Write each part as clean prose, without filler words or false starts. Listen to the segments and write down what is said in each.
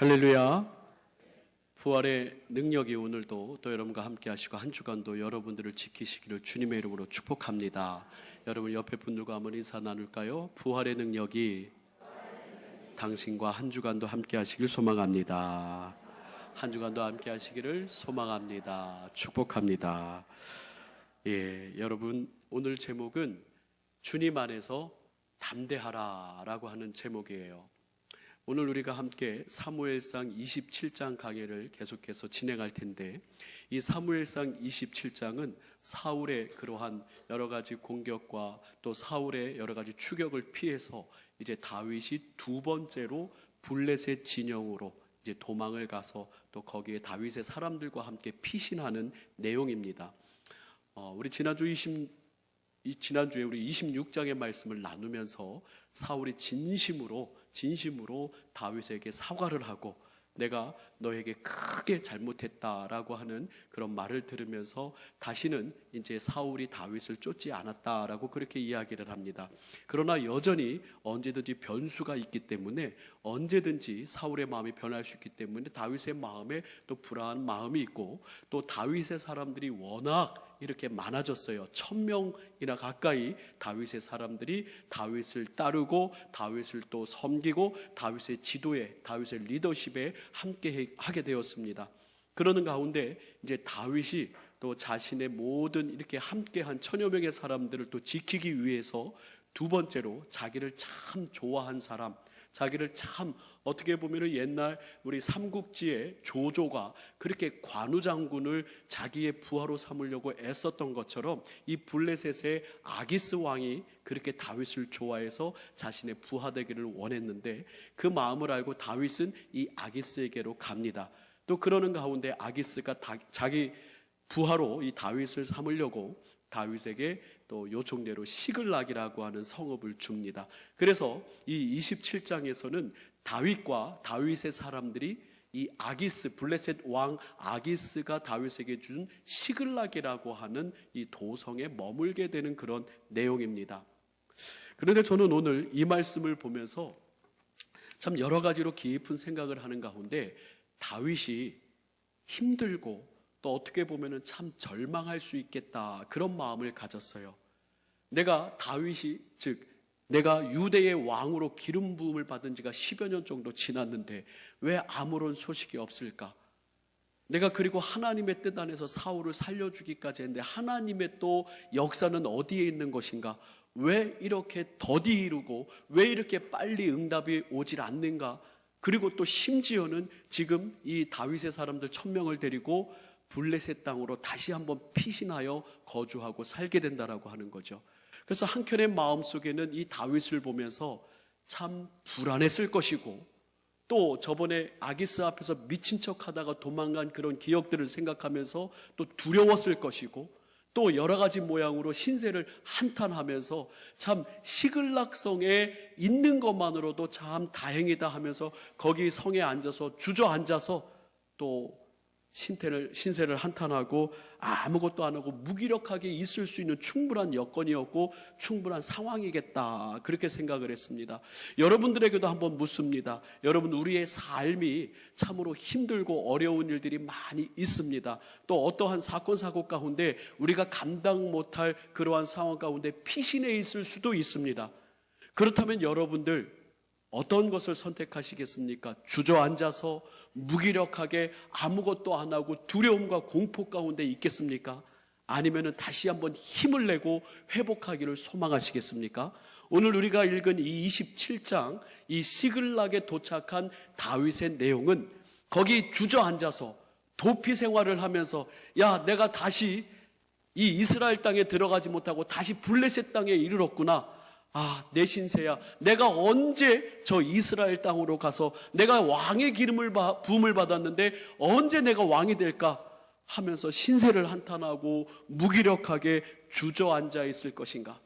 할렐루야. 부활의 능력이 오늘도 또 여러분과 함께 하시고 한 주간도 여러분들을 지키시기를 주님의 이름으로 축복합니다. 여러분 옆에 분들과 한번 인사 나눌까요? 부활의 능력이 당신과 한 주간도 함께 하시길 소망합니다. 한 주간도 함께 하시기를 소망합니다. 축복합니다. 여러분 오늘 제목은 주님 안에서 담대하라 라고 하는 제목이에요. 오늘 우리가 함께 사무엘상 27장 강해를 계속해서 진행할 텐데, 이 사무엘상 27장은 사울의 그러한 여러 가지 공격과 또 사울의 여러 가지 추격을 피해서 이제 다윗이 두 번째로 블레셋 진영으로 이제 도망을 가서 또 거기에 다윗의 사람들과 함께 피신하는 내용입니다. 우리 지난주에 우리 26장의 말씀을 나누면서 사울이 진심으로 다윗에게 사과를 하고 내가 너에게 크게 잘못했다라고 하는 그런 말을 들으면서 다시는 이제 사울이 다윗을 쫓지 않았다라고 그렇게 이야기를 합니다. 그러나 여전히 언제든지 변수가 있기 때문에 언제든지 사울의 마음이 변할 수 있기 때문에 다윗의 마음에 또 불안한 마음이 있고, 또 다윗의 사람들이 워낙 이렇게 많아졌어요. 1000명이나 가까이 다윗의 사람들이 다윗을 따르고 다윗을 또 섬기고 다윗의 지도에, 다윗의 리더십에 함께 하게 되었습니다. 그러는 가운데 이제 다윗이 또 자신의 모든 이렇게 함께한 1000여 명의 사람들을 또 지키기 위해서 두 번째로 자기를 참 좋아한 사람, 자기를 참 어떻게 보면 옛날 우리 삼국지의 조조가 그렇게 관우장군을 자기의 부하로 삼으려고 애썼던 것처럼 이 블레셋의 아기스 왕이 그렇게 다윗을 좋아해서 자신의 부하 되기를 원했는데, 그 마음을 알고 다윗은 이 아기스에게로 갑니다. 또 그러는 가운데 아기스가 자기 부하로 이 다윗을 삼으려고 다윗에게 또 요청대로 시글락이라고 하는 성읍을 줍니다. 그래서 이 27장에서는 다윗과 다윗의 사람들이 이 아기스, 블레셋 왕 아기스가 다윗에게 준 시글락이라고 하는 이 도성에 머물게 되는 그런 내용입니다. 그런데 저는 오늘 이 말씀을 보면서 참 여러 가지로 깊은 생각을 하는 가운데 다윗이 힘들고 또 어떻게 보면 참 절망할 수 있겠다, 그런 마음을 가졌어요. 내가 다윗이, 즉 내가 유대의 왕으로 기름 부음을 받은 지가 10여 년 정도 지났는데 왜 아무런 소식이 없을까? 내가 그리고 하나님의 뜻 안에서 사울을 살려주기까지 했는데 하나님의 또 역사는 어디에 있는 것인가? 왜 이렇게 더디 이루고 왜 이렇게 빨리 응답이 오질 않는가? 그리고 또 심지어는 지금 이 다윗의 사람들 1000명을 데리고 블레셋 땅으로 다시 한번 피신하여 거주하고 살게 된다라고 하는 거죠. 그래서 한켠의 마음속에는 이 다윗을 보면서 참 불안했을 것이고, 또 저번에 아기스 앞에서 미친 척하다가 도망간 그런 기억들을 생각하면서 또 두려웠을 것이고, 또 여러 가지 모양으로 신세를 한탄하면서 참 시글락성에 있는 것만으로도 참 다행이다 하면서 거기 성에 앉아서 주저앉아서 또 신세를 한탄하고 아무것도 안 하고 무기력하게 있을 수 있는 충분한 여건이었고 충분한 상황이겠다, 그렇게 생각을 했습니다. 여러분들에게도 한번 묻습니다. 여러분, 우리의 삶이 참으로 힘들고 어려운 일들이 많이 있습니다. 또 어떠한 사건 사고 가운데 우리가 감당 못할 그러한 상황 가운데 피신해 있을 수도 있습니다. 그렇다면 여러분들 어떤 것을 선택하시겠습니까? 주저앉아서 무기력하게 아무것도 안 하고 두려움과 공포 가운데 있겠습니까? 아니면 다시 한번 힘을 내고 회복하기를 소망하시겠습니까? 오늘 우리가 읽은 이 27장, 이 시글락에 도착한 다윗의 내용은 거기 주저앉아서 도피 생활을 하면서 야, 내가 다시 이 이스라엘 땅에 들어가지 못하고 다시 블레셋 땅에 이르렀구나. 아, 내 신세야. 내가 언제 저 이스라엘 땅으로 가서 내가 왕의 부음을 받았는데 언제 내가 왕이 될까 하면서 신세를 한탄하고 무기력하게 주저앉아 있을 것인가?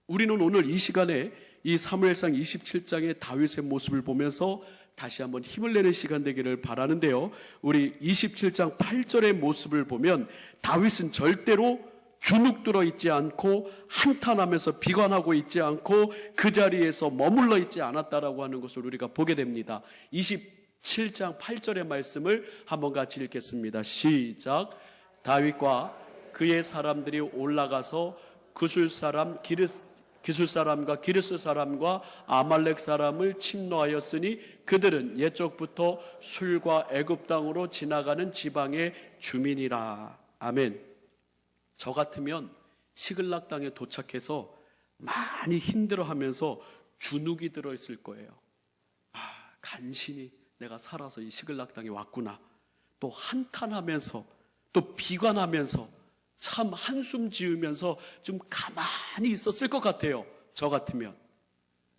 우리는 오늘 이 시간에 이 사무엘상 27장의 다윗의 모습을 보면서 다시 한번 힘을 내는 시간 되기를 바라는데요, 우리 27장 8절의 모습을 보면 다윗은 절대로 주눅들어 있지 않고 한탄하면서 비관하고 있지 않고 그 자리에서 머물러 있지 않았다라고 하는 것을 우리가 보게 됩니다. 7장 8절의 말씀을 한번 같이 읽겠습니다. 시작. 다윗과 그의 사람들이 올라가서 구술 사람과 기르스 사람과 아말렉 사람을 침노하였으니 그들은 옛적부터 술과 애굽 땅으로 지나가는 지방의 주민이라. 아멘. 저 같으면 시글락 땅에 도착해서 많이 힘들어하면서 주눅이 들어있을 거예요. 간신히 내가 살아서 이 시글락 땅에 왔구나. 또 한탄하면서 또 비관하면서 참 한숨 지으면서 좀 가만히 있었을 것 같아요. 저 같으면.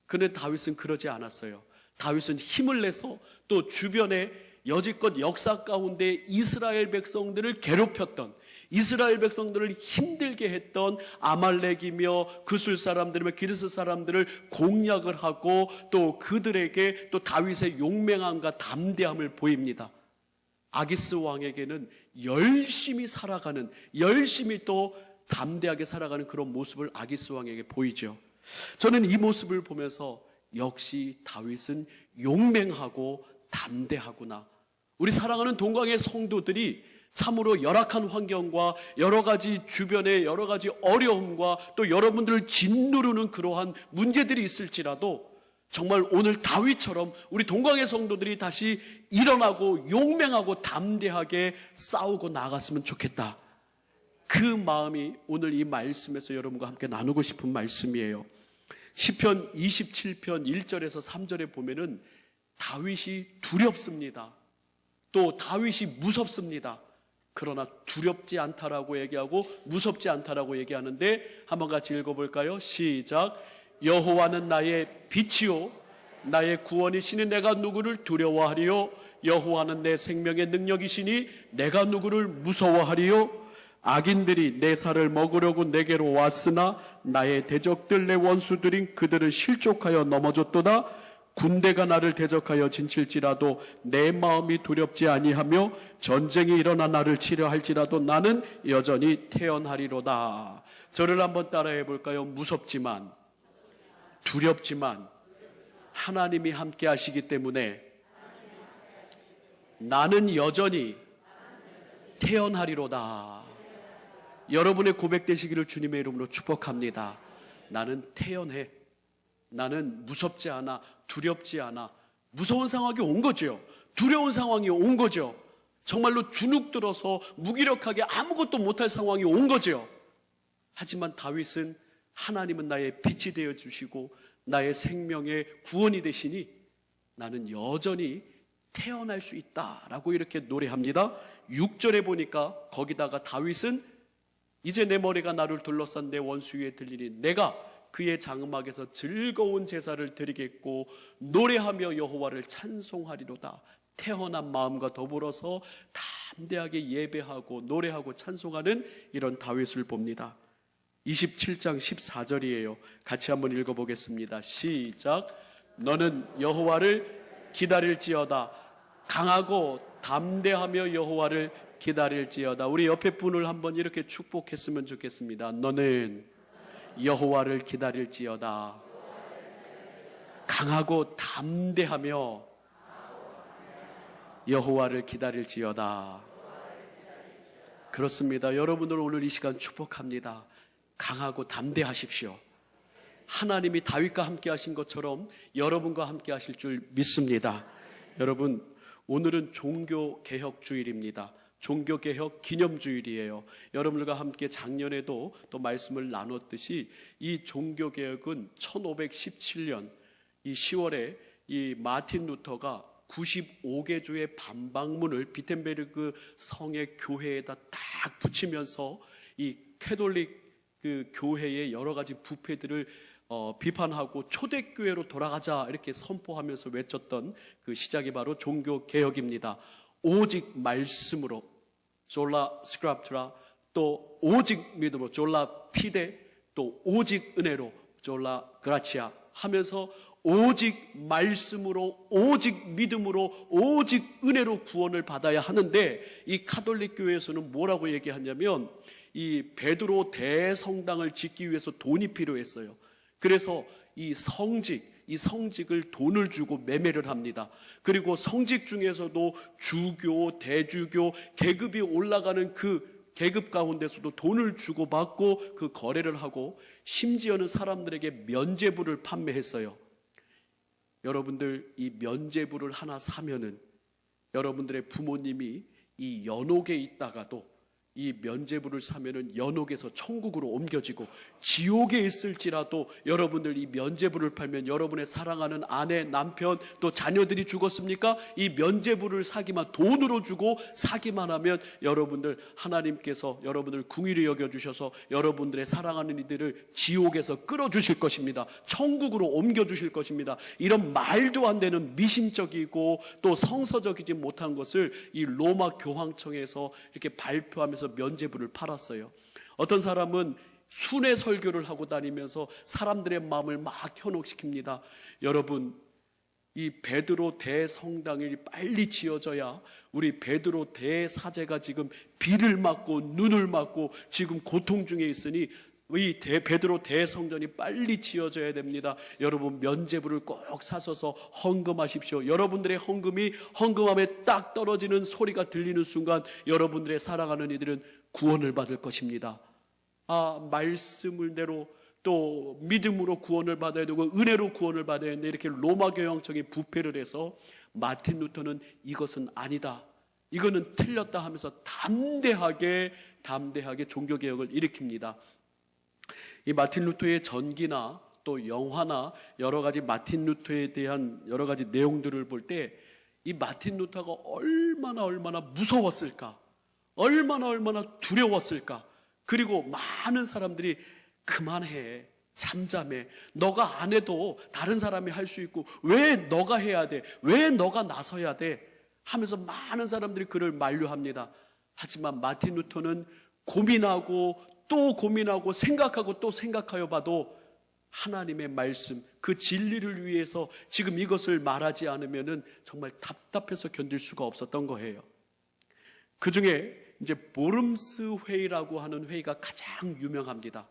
그런데 다윗은 그러지 않았어요. 다윗은 힘을 내서 또 주변에 여지껏 역사 가운데 이스라엘 백성들을 괴롭혔던, 이스라엘 백성들을 힘들게 했던 아말렉이며 그술 사람들이며 기르스 사람들을 공략을 하고 또 그들에게 또 다윗의 용맹함과 담대함을 보입니다. 아기스 왕에게는 열심히 살아가는, 열심히 또 담대하게 살아가는 그런 모습을 아기스 왕에게 보이죠. 저는 이 모습을 보면서 역시 다윗은 용맹하고 담대하구나. 우리 사랑하는 동광의 성도들이 참으로 열악한 환경과 여러 가지 주변의 여러 가지 어려움과 또 여러분들을 짓누르는 그러한 문제들이 있을지라도 정말 오늘 다윗처럼 우리 동광의 성도들이 다시 일어나고 용맹하고 담대하게 싸우고 나갔으면 좋겠다. 그 마음이 오늘 이 말씀에서 여러분과 함께 나누고 싶은 말씀이에요. 시편 27편 1절에서 3절에 보면은 다윗이 두렵습니다. 또 다윗이 무섭습니다. 그러나 두렵지 않다라고 얘기하고 무섭지 않다라고 얘기하는데 한번 같이 읽어볼까요? 시작. 여호와는 나의 빛이요 나의 구원이시니 내가 누구를 두려워하리요? 여호와는 내 생명의 능력이시니 내가 누구를 무서워하리요? 악인들이 내 살을 먹으려고 내게로 왔으나 나의 대적들 내 원수들인 그들은 실족하여 넘어졌도다. 군대가 나를 대적하여 진칠지라도 내 마음이 두렵지 아니하며 전쟁이 일어나 나를 치려 할지라도 나는 여전히 태연하리로다. 저를 한번 따라해 볼까요? 무섭지만 두렵지만 하나님이 함께 하시기 때문에 나는 여전히 태연하리로다. 여러분의 고백되시기를 주님의 이름으로 축복합니다. 나는 태연해. 나는 무섭지 않아. 두렵지 않아. 무서운 상황이 온 거죠. 두려운 상황이 온 거죠. 정말로 주눅 들어서 무기력하게 아무것도 못할 상황이 온 거죠. 하지만 다윗은 하나님은 나의 빛이 되어주시고 나의 생명의 구원이 되시니 나는 여전히 태어날 수 있다라고 이렇게 노래합니다. 6절에 보니까 거기다가 다윗은 이제 내 머리가 나를 둘러싼 내 원수 위에 들리니 내가 그의 장음악에서 즐거운 제사를 드리겠고 노래하며 여호와를 찬송하리로다. 태어난 마음과 더불어서 담대하게 예배하고 노래하고 찬송하는 이런 다윗을 봅니다. 27장 14절이에요. 같이 한번 읽어보겠습니다. 시작. 너는 여호와를 기다릴지어다. 강하고 담대하며 여호와를 기다릴지어다. 우리 옆에 분을 한번 이렇게 축복했으면 좋겠습니다. 너는 여호와를 기다릴지어다. 강하고 담대하며 여호와를 기다릴지어다. 그렇습니다. 여러분들 오늘 이 시간 축복합니다. 강하고 담대하십시오. 하나님이 다윗과 함께 하신 것처럼 여러분과 함께 하실 줄 믿습니다. 여러분, 오늘은 종교개혁주일입니다. 종교개혁 기념주일이에요. 여러분들과 함께 작년에도 또 말씀을 나눴듯이 이 종교개혁은 1517년 이 10월에 이 마틴 루터가 95개 조의 반박문을 비텐베르그 성의 교회에다 딱 붙이면서 이 캐톨릭 그 교회의 여러 가지 부패들을 비판하고 초대교회로 돌아가자 이렇게 선포하면서 외쳤던 그 시작이 바로 종교개혁입니다. 오직 말씀으로 졸라 스크랍트라, 또 오직 믿음으로 졸라 피데, 또 오직 은혜로 졸라 그라치아 하면서 오직 말씀으로 오직 믿음으로 오직 은혜로 구원을 받아야 하는데 이 가톨릭 교회에서는 뭐라고 얘기하냐면 이 베드로 대성당을 짓기 위해서 돈이 필요했어요. 그래서 이 성직, 이 성직을 돈을 주고 매매를 합니다. 그리고 성직 중에서도 주교, 대주교, 계급이 올라가는 그 계급 가운데서도 돈을 주고 받고 그 거래를 하고 심지어는 사람들에게 면죄부를 판매했어요. 여러분들 이 면죄부를 하나 사면은 여러분들의 부모님이 이 연옥에 있다가도 이 면죄부를 사면은 연옥에서 천국으로 옮겨지고 지옥에 있을지라도 여러분들 이 면죄부를 팔면 여러분의 사랑하는 아내, 남편 또 자녀들이 죽었습니까? 이 면죄부를 사기만 돈으로 주고 사기만 하면 여러분들 하나님께서 여러분들 궁일이 여겨주셔서 여러분들의 사랑하는 이들을 지옥에서 끌어주실 것입니다. 천국으로 옮겨주실 것입니다. 이런 말도 안 되는 미신적이고 또 성서적이지 못한 것을 이 로마 교황청에서 이렇게 발표하면서 면죄부를 팔았어요. 어떤 사람은 순회 설교를 하고 다니면서 사람들의 마음을 막 현혹시킵니다. 여러분, 이 베드로 대성당이 빨리 지어져야 우리 베드로 대사제가 지금 비를 맞고 눈을 맞고 지금 고통 중에 있으니 이 베드로 대성전이 빨리 지어져야 됩니다. 여러분 면죄부를 꼭 사셔서 헌금하십시오. 여러분들의 헌금이 헌금함에 딱 떨어지는 소리가 들리는 순간 여러분들의 사랑하는 이들은 구원을 받을 것입니다. 말씀을 대로 또 믿음으로 구원을 받아야 되고 은혜로 구원을 받아야 되는데 이렇게 로마 교황청이 부패를 해서 마틴 루터는 이것은 아니다, 이거는 틀렸다 하면서 담대하게 종교개혁을 일으킵니다. 이 마틴 루터의 전기나 또 영화나 여러 가지 마틴 루터에 대한 여러 가지 내용들을 볼 때 이 마틴 루터가 얼마나 무서웠을까, 얼마나 두려웠을까. 그리고 많은 사람들이 그만해, 잠잠해, 너가 안 해도 다른 사람이 할 수 있고 왜 너가 해야 돼, 왜 너가 나서야 돼 하면서 많은 사람들이 그를 만류합니다. 하지만 마틴 루터는 고민하고 또 고민하고 생각하고 또 생각하여 봐도 하나님의 말씀, 그 진리를 위해서 지금 이것을 말하지 않으면은 정말 답답해서 견딜 수가 없었던 거예요. 그 중에 이제 보름스 회의라고 하는 회의가 가장 유명합니다.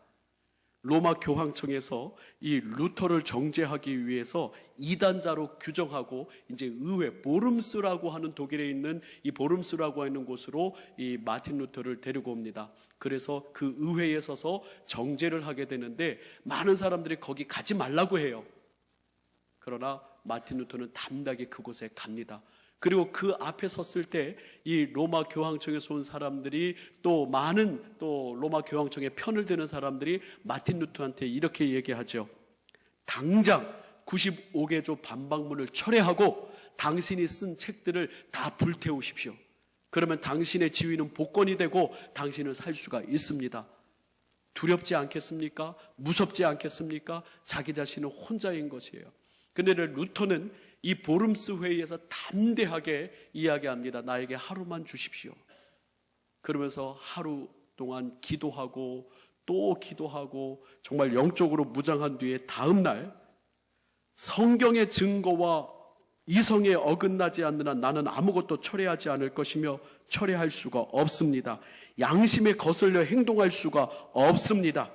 로마 교황청에서 이 루터를 정죄하기 위해서 이단자로 규정하고 이제 의회 보름스라고 하는 독일에 있는 이 보름스라고 하는 곳으로 이 마틴 루터를 데리고 옵니다. 그래서 그 의회에 서서 정죄를 하게 되는데 많은 사람들이 거기 가지 말라고 해요. 그러나 마틴 루터는 담대하게 그곳에 갑니다. 그리고 그 앞에 섰을 때 이 로마 교황청에서 온 사람들이 또 많은 또 로마 교황청의 편을 드는 사람들이 마틴 루터한테 이렇게 얘기하죠. 당장 95개조 반박문을 철회하고 당신이 쓴 책들을 다 불태우십시오. 그러면 당신의 지위는 복권이 되고 당신은 살 수가 있습니다. 두렵지 않겠습니까? 무섭지 않겠습니까? 자기 자신은 혼자인 것이에요. 근데 루터는 이 보름스 회의에서 담대하게 이야기합니다. 나에게 하루만 주십시오. 그러면서 하루 동안 기도하고 또 기도하고 정말 영적으로 무장한 뒤에 다음 날 성경의 증거와 이성에 어긋나지 않는 한 나는 아무것도 철회하지 않을 것이며 철회할 수가 없습니다. 양심에 거슬려 행동할 수가 없습니다.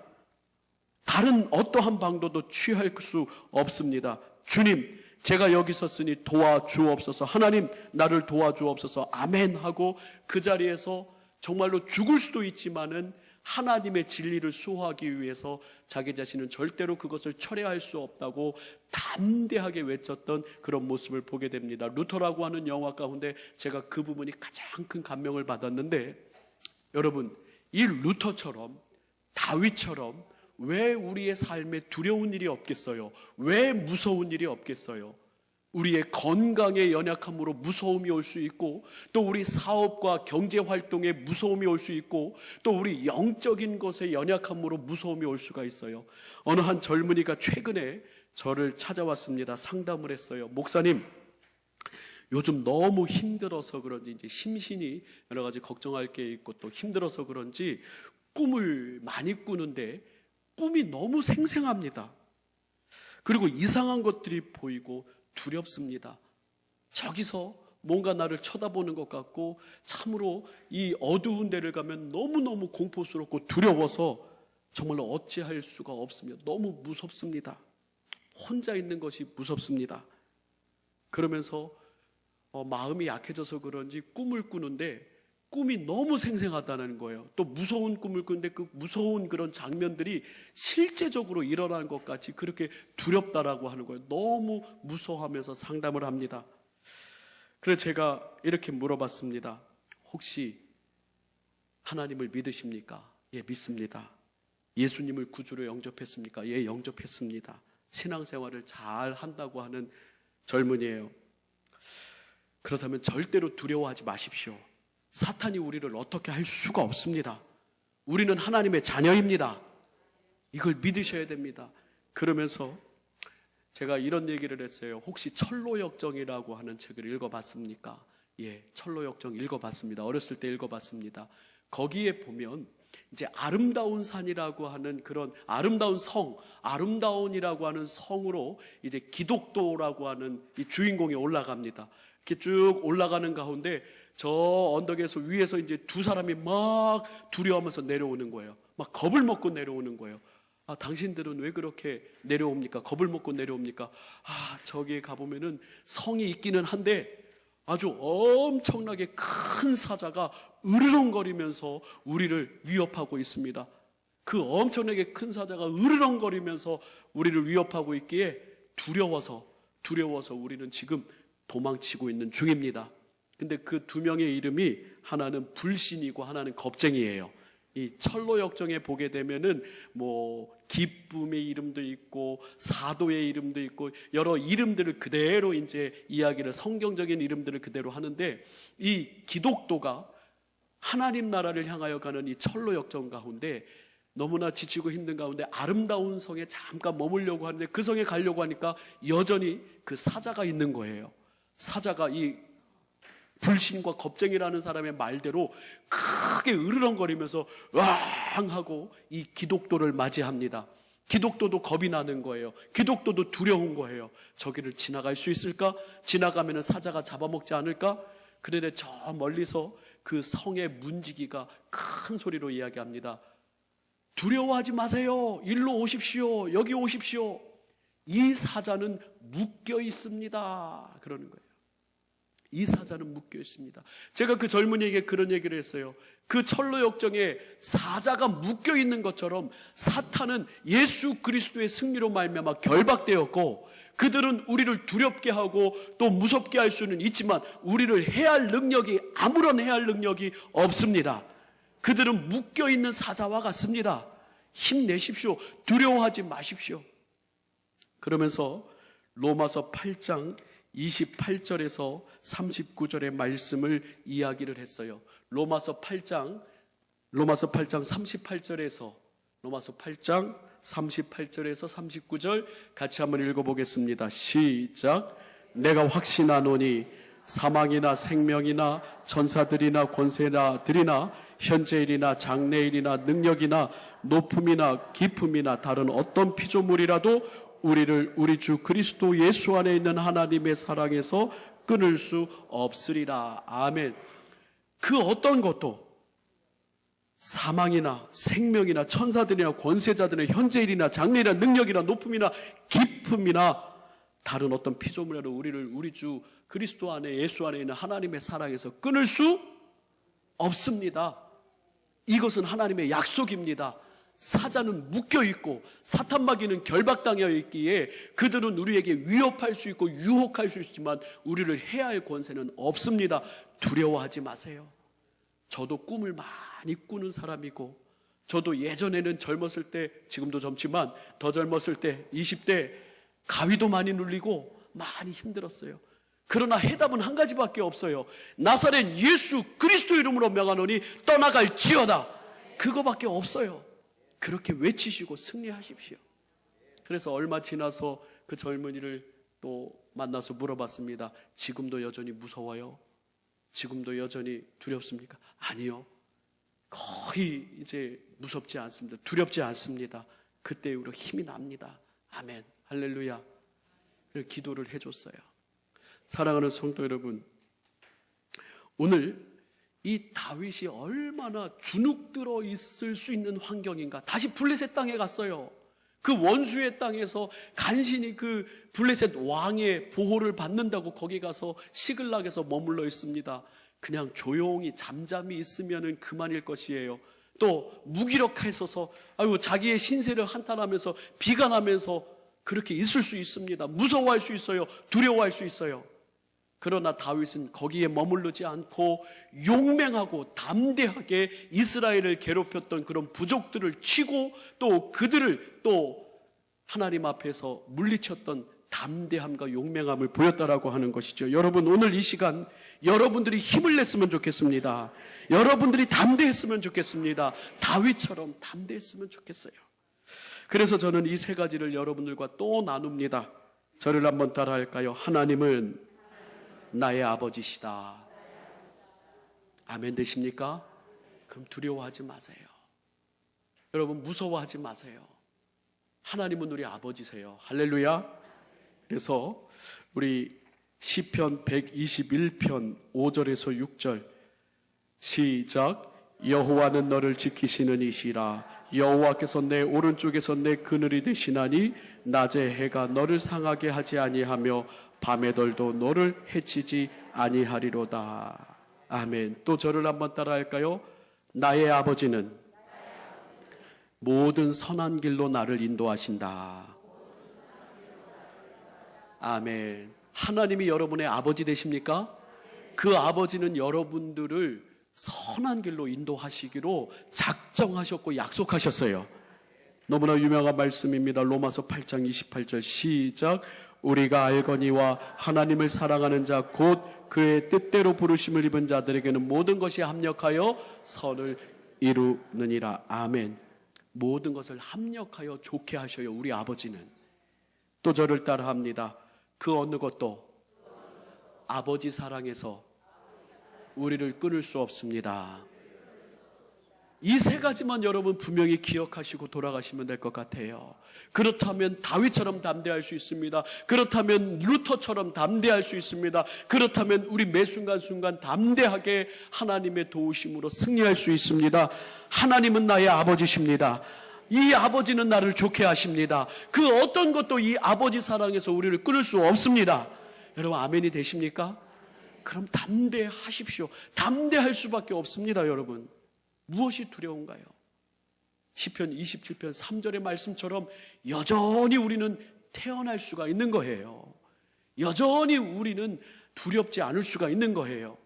다른 어떠한 방도도 취할 수 없습니다. 주님, 제가 여기 섰으니 도와주옵소서. 하나님, 나를 도와주옵소서. 아멘 하고 그 자리에서 정말로 죽을 수도 있지만은 하나님의 진리를 수호하기 위해서 자기 자신은 절대로 그것을 철회할 수 없다고 담대하게 외쳤던 그런 모습을 보게 됩니다. 루터라고 하는 영화 가운데 제가 그 부분이 가장 큰 감명을 받았는데, 여러분, 이 루터처럼 다윗처럼 왜 우리의 삶에 두려운 일이 없겠어요? 왜 무서운 일이 없겠어요? 우리의 건강에 연약함으로 무서움이 올 수 있고, 또 우리 사업과 경제활동에 무서움이 올 수 있고, 또 우리 영적인 것에 연약함으로 무서움이 올 수가 있어요. 어느 한 젊은이가 최근에 저를 찾아왔습니다. 상담을 했어요. 목사님, 요즘 너무 힘들어서 그런지 이제 심신이 여러 가지 걱정할 게 있고 또 힘들어서 그런지 꿈을 많이 꾸는데 꿈이 너무 생생합니다. 그리고 이상한 것들이 보이고 두렵습니다. 저기서 뭔가 나를 쳐다보는 것 같고 참으로 이 어두운 데를 가면 너무너무 공포스럽고 두려워서 정말로 어찌할 수가 없습니다. 너무 무섭습니다. 혼자 있는 것이 무섭습니다. 그러면서 마음이 약해져서 그런지 꿈을 꾸는데 꿈이 너무 생생하다는 거예요. 또 무서운 꿈을 꾸는데 그 무서운 그런 장면들이 실제적으로 일어나는 것 같이 그렇게 두렵다라고 하는 거예요. 너무 무서워하면서 상담을 합니다. 그래서 제가 이렇게 물어봤습니다. 혹시 하나님을 믿으십니까? 예, 믿습니다. 예수님을 구주로 영접했습니까? 예, 영접했습니다. 신앙생활을 잘 한다고 하는 젊은이에요. 그렇다면 절대로 두려워하지 마십시오. 사탄이 우리를 어떻게 할 수가 없습니다. 우리는 하나님의 자녀입니다. 이걸 믿으셔야 됩니다. 그러면서 제가 이런 얘기를 했어요. 혹시 철로역정이라고 하는 책을 읽어봤습니까? 예, 철로역정 읽어봤습니다. 어렸을 때 읽어봤습니다. 거기에 보면 이제 아름다운 산이라고 하는 그런 아름다운 성, 아름다운이라고 하는 성으로 이제 기독도라고 하는 이 주인공이 올라갑니다. 이렇게 쭉 올라가는 가운데 저 언덕에서 위에서 이제 두 사람이 막 두려워하면서 내려오는 거예요. 막 겁을 먹고 내려오는 거예요. 아, 당신들은 왜 그렇게 내려옵니까? 겁을 먹고 내려옵니까? 아, 저기에 가보면은 성이 있기는 한데 아주 엄청나게 큰 사자가 으르렁거리면서 우리를 위협하고 있습니다. 그 엄청나게 큰 사자가 으르렁거리면서 우리를 위협하고 있기에 두려워서 우리는 지금 도망치고 있는 중입니다. 근데 그 두 명의 이름이 하나는 불신이고 하나는 겁쟁이에요. 이 철로역정에 보게 되면은 뭐 기쁨의 이름도 있고 사도의 이름도 있고 여러 이름들을 그대로 이제 이야기를 성경적인 이름들을 그대로 하는데 이 기독도가 하나님 나라를 향하여 가는 이 철로역정 가운데 너무나 지치고 힘든 가운데 아름다운 성에 잠깐 머물려고 하는데 그 성에 가려고 하니까 여전히 그 사자가 있는 거예요. 사자가 이 불신과 겁쟁이라는 사람의 말대로 크게 으르렁거리면서 왕 하고 이 기독도를 맞이합니다. 기독도도 겁이 나는 거예요. 기독도도 두려운 거예요. 저기를 지나갈 수 있을까? 지나가면 사자가 잡아먹지 않을까? 그런데 저 멀리서 그 성의 문지기가 큰 소리로 이야기합니다. 두려워하지 마세요. 일로 오십시오. 여기 오십시오. 이 사자는 묶여 있습니다. 그러는 거예요. 이 사자는 묶여 있습니다. 제가 그 젊은이에게 그런 얘기를 했어요. 그 철로역정에 사자가 묶여 있는 것처럼 사탄은 예수 그리스도의 승리로 말미암아 결박되었고 그들은 우리를 두렵게 하고 또 무섭게 할 수는 있지만 우리를 해할 능력이 아무런 해할 능력이 없습니다. 그들은 묶여 있는 사자와 같습니다. 힘내십시오. 두려워하지 마십시오. 그러면서 로마서 8장 28절에서 39절의 말씀을 이야기를 했어요. 로마서 8장 38절에서 로마서 8장 38절에서 39절 같이 한번 읽어보겠습니다. 시작. 내가 확신하노니 사망이나 생명이나 천사들이나 권세나들이나 현재일이나 장래일이나 능력이나 높음이나 깊음이나 다른 어떤 피조물이라도 우리를 우리 주 그리스도 예수 안에 있는 하나님의 사랑에서 끊을 수 없으리라. 아멘. 그 어떤 것도 사망이나 생명이나 천사들이나 권세자들이나 현재일이나 장래일이나 능력이나 높음이나 깊음이나 다른 어떤 피조물이라도 우리를 우리 주 그리스도 안에 예수 안에 있는 하나님의 사랑에서 끊을 수 없습니다. 이것은 하나님의 약속입니다. 사자는 묶여있고 사탄마귀는 결박당하여 있기에 그들은 우리에게 위협할 수 있고 유혹할 수 있지만 우리를 해할 권세는 없습니다. 두려워하지 마세요. 저도 꿈을 많이 꾸는 사람이고 저도 예전에는 젊었을 때 지금도 젊지만 더 젊었을 때 20대 가위도 많이 눌리고 많이 힘들었어요. 그러나 해답은 한 가지밖에 없어요. 나사렛 예수 그리스도 이름으로 명하노니 떠나갈지어다. 그거밖에 없어요. 그렇게 외치시고 승리하십시오. 그래서 얼마 지나서 그 젊은이를 또 만나서 물어봤습니다. 지금도 여전히 무서워요? 지금도 여전히 두렵습니까? 아니요. 거의 이제 무섭지 않습니다. 두렵지 않습니다. 그때 우리가 힘이 납니다. 아멘. 할렐루야. 그래서 기도를 해줬어요. 사랑하는 성도 여러분, 오늘 이 다윗이 얼마나 주눅들어 있을 수 있는 환경인가. 다시 블레셋 땅에 갔어요. 그 원수의 땅에서 간신히 그 블레셋 왕의 보호를 받는다고 거기 가서 시글락에서 머물러 있습니다. 그냥 조용히 잠잠히 있으면 그만일 것이에요. 또 무기력해서서 자기의 신세를 한탄하면서 비관하면서 그렇게 있을 수 있습니다. 무서워할 수 있어요. 두려워할 수 있어요. 그러나 다윗은 거기에 머무르지 않고 용맹하고 담대하게 이스라엘을 괴롭혔던 그런 부족들을 치고 또 그들을 또 하나님 앞에서 물리쳤던 담대함과 용맹함을 보였다라고 하는 것이죠. 여러분, 오늘 이 시간 여러분들이 힘을 냈으면 좋겠습니다. 여러분들이 담대했으면 좋겠습니다. 다윗처럼 담대했으면 좋겠어요. 그래서 저는 이 세 가지를 여러분들과 또 나눕니다. 저를 한번 따라할까요? 하나님은 나의 아버지시다. 아멘 되십니까? 그럼 두려워하지 마세요. 여러분, 무서워하지 마세요. 하나님은 우리 아버지세요. 할렐루야. 그래서 우리 시편 121편 5절에서 6절 시작. 여호와는 너를 지키시는 이시라. 여호와께서 내 오른쪽에서 내 그늘이 되시나니 낮에 해가 너를 상하게 하지 아니하며 밤의 덜도 너를 해치지 아니하리로다. 아멘. 또 저를 한번 따라할까요? 나의 아버지는 모든 선한 길로 나를 인도하신다. 아멘. 하나님이 여러분의 아버지 되십니까? 그 아버지는 여러분들을 선한 길로 인도하시기로 작정하셨고 약속하셨어요. 너무나 유명한 말씀입니다. 로마서 8장 28절 시작. 우리가 알거니와 하나님을 사랑하는 자 곧 그의 뜻대로 부르심을 입은 자들에게는 모든 것이 합력하여 선을 이루느니라. 아멘. 모든 것을 합력하여 좋게 하셔요. 우리 아버지는. 또 저를 따라합니다. 그 어느 것도 아버지 사랑에서 우리를 끊을 수 없습니다. 이 세 가지만 여러분 분명히 기억하시고 돌아가시면 될 것 같아요. 그렇다면 다윗처럼 담대할 수 있습니다. 그렇다면 루터처럼 담대할 수 있습니다. 그렇다면 우리 매 순간순간 담대하게 하나님의 도우심으로 승리할 수 있습니다. 하나님은 나의 아버지십니다. 이 아버지는 나를 좋게 하십니다. 그 어떤 것도 이 아버지 사랑에서 우리를 끊을 수 없습니다. 여러분, 아멘이 되십니까? 그럼 담대하십시오. 담대할 수밖에 없습니다. 여러분, 무엇이 두려운가요? 시편 27편 3절의 말씀처럼 여전히 우리는 태어날 수가 있는 거예요. 여전히 우리는 두렵지 않을 수가 있는 거예요.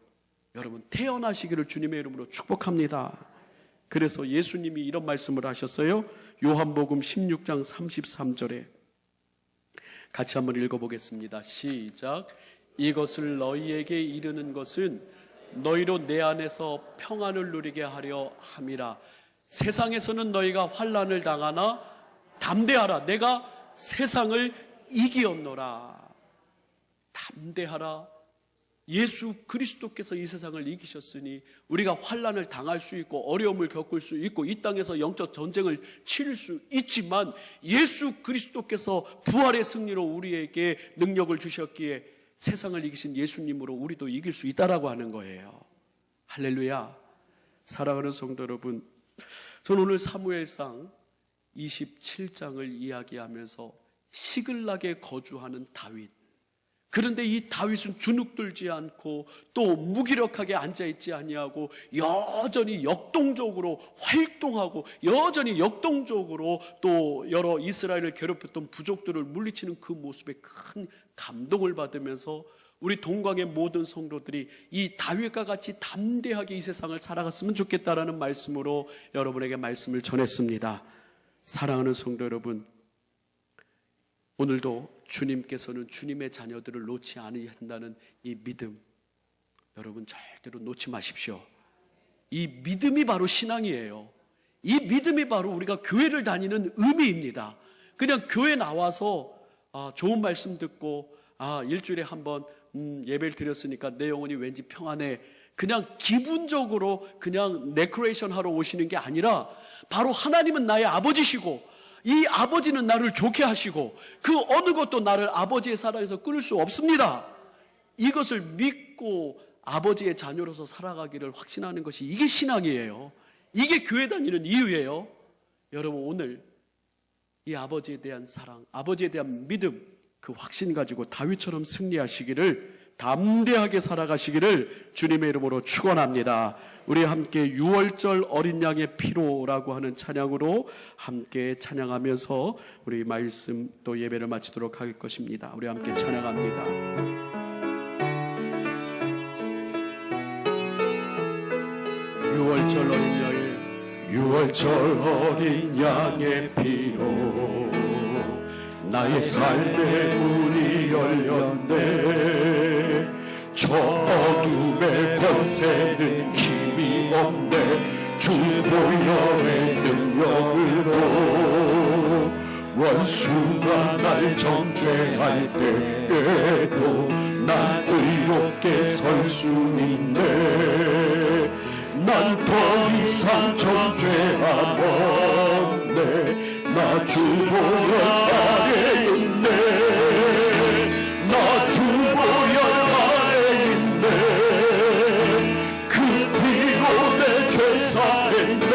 여러분, 태어나시기를 주님의 이름으로 축복합니다. 그래서 예수님이 이런 말씀을 하셨어요. 요한복음 16장 33절에 같이 한번 읽어보겠습니다. 시작. 이것을 너희에게 이르는 것은 너희로 내 안에서 평안을 누리게 하려 함이라. 세상에서는 너희가 환난을 당하나 담대하라. 내가 세상을 이기었노라. 담대하라. 예수 그리스도께서 이 세상을 이기셨으니 우리가 환난을 당할 수 있고 어려움을 겪을 수 있고 이 땅에서 영적 전쟁을 치를 수 있지만 예수 그리스도께서 부활의 승리로 우리에게 능력을 주셨기에 세상을 이기신 예수님으로 우리도 이길 수 있다라고 하는 거예요. 할렐루야. 사랑하는 성도 여러분, 저는 오늘 사무엘상 27장을 이야기하면서 시글락에 거주하는 다윗, 그런데 이 다윗은 주눅들지 않고 또 무기력하게 앉아있지 아니하고 여전히 역동적으로 활동하고 여전히 역동적으로 또 여러 이스라엘을 괴롭혔던 부족들을 물리치는 그 모습에 큰 감동을 받으면서 우리 동광의 모든 성도들이 이 다윗과 같이 담대하게 이 세상을 살아갔으면 좋겠다라는 말씀으로 여러분에게 말씀을 전했습니다. 사랑하는 성도 여러분, 오늘도 주님께서는 주님의 자녀들을 놓지 않으신다는 이 믿음, 여러분 절대로 놓지 마십시오. 이 믿음이 바로 신앙이에요. 이 믿음이 바로 우리가 교회를 다니는 의미입니다. 그냥 교회 나와서 좋은 말씀 듣고 일주일에 한번 예배를 드렸으니까 내 영혼이 왠지 평안해, 그냥 기분적으로 그냥 데코레이션 하러 오시는 게 아니라 바로 하나님은 나의 아버지시고 이 아버지는 나를 좋게 하시고 그 어느 것도 나를 아버지의 사랑에서 끊을 수 없습니다. 이것을 믿고 아버지의 자녀로서 살아가기를 확신하는 것이 이게 신앙이에요. 이게 교회 다니는 이유예요. 여러분, 오늘 이 아버지에 대한 사랑, 아버지에 대한 믿음, 그 확신 가지고 다윗처럼 승리하시기를, 담대하게 살아가시기를 주님의 이름으로 축원합니다. 우리 함께 유월절 어린 양의 피로라고 하는 찬양으로 함께 찬양하면서 우리 말씀 또 예배를 마치도록 할 것입니다. 우리 함께 찬양합니다. 유월절 어린 양의 피로 나의 삶의 문이 열렸네. 저 어둠의 권세는 힘이 없네. 주 보혈의 능력으로 원수가 날 정죄할 때에도 난 의롭게 설 수 있네. 난 더 이상 정죄함 없네. 나 주 보혈 아래 있네. 나 주 보혈 아래 있네. 그 피로 내 죄 사했네.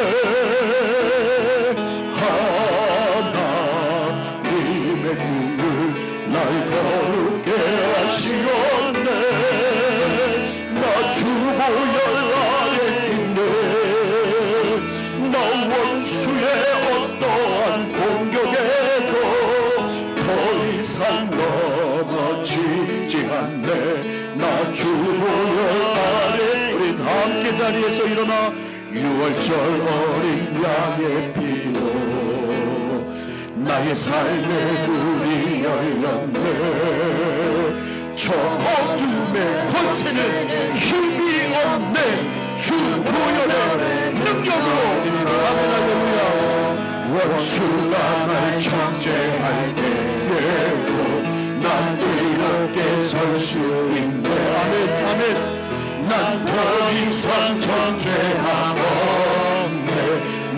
하나님의 꿈을 날 거룩게 하시었네. 나 주 보혈 원수의 어떠한 공격에도 더 이상 넘어지지 않네. 나 주 보혈 아래. 우리 다 함께 자리에서 일어나 유월절 어린 양의 피로 나의 삶의 문이 열렸네. 저 어둠의 권세는 힘이 없네. 주 보혈의 능력으로. 아멘 할렐루야. 원수가 날 정죄할 때에도 난 의롭게 설 수 있네. 아멘 아멘. 난 더 이상 정죄함 없네.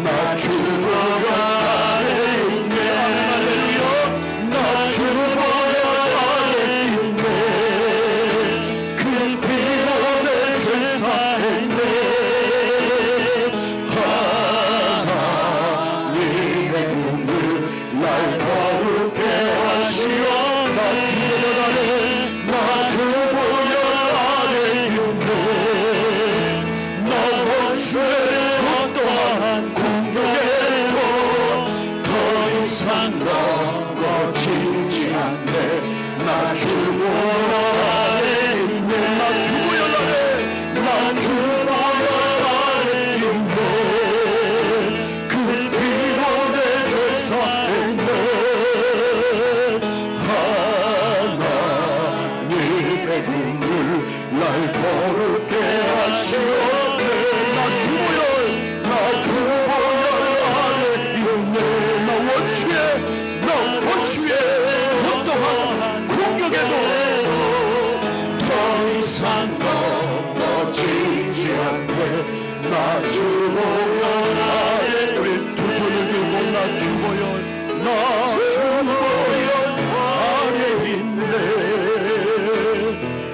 나 주 보혈 아래 있네. 아멘 할렐루야. 나 주 보혈 아래 있네. 그 피로 내 죄 사했네. 날 거룩게 하시어 나 주 보혈 아래 있네. 나 원수의 어떠한 공격에도 더 이상 넘어지지 않네. 나 주 보혈 아래 있네. 나 주 보혈 아래. 나 주 보혈 아래 있네. 그 피로 내 죄 사했네. 하나님의 눈물 날 거룩게 하시었네. 나 주 보혈 아래 있네. 나 원수의 어떠한 공격에도 더 이상 넘어지지 않네. 나 주 보혈 아래. 우리 두 손을 들고 나 주 보혈 아래 있네.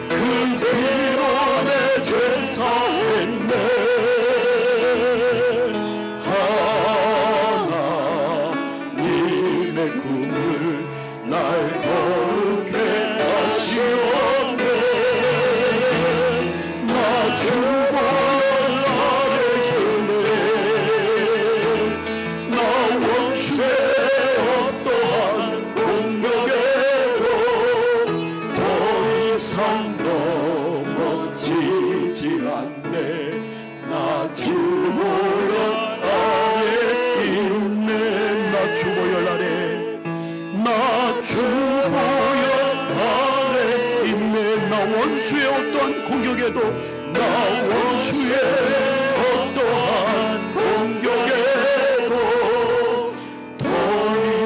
그 피로 내 죄 사했네. 하나님의 꿈을 날 거룩게 하시었네. 나 주 보혈 아래 있네. 나 원수의 어떠한 공격에도 더 이상 넘어지지 않네. 나 주 보혈 아래 있네. 나 주 보혈 아래. 나 주 보혈 아래 있네. 나 원수의 어떠한 공격에도 나 원수의 어떠한 공격에도 더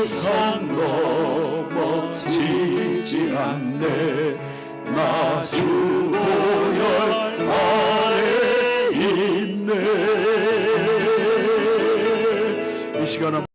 이상 넘어지지 않네. 나 주 보혈 아래 있네. 이 시간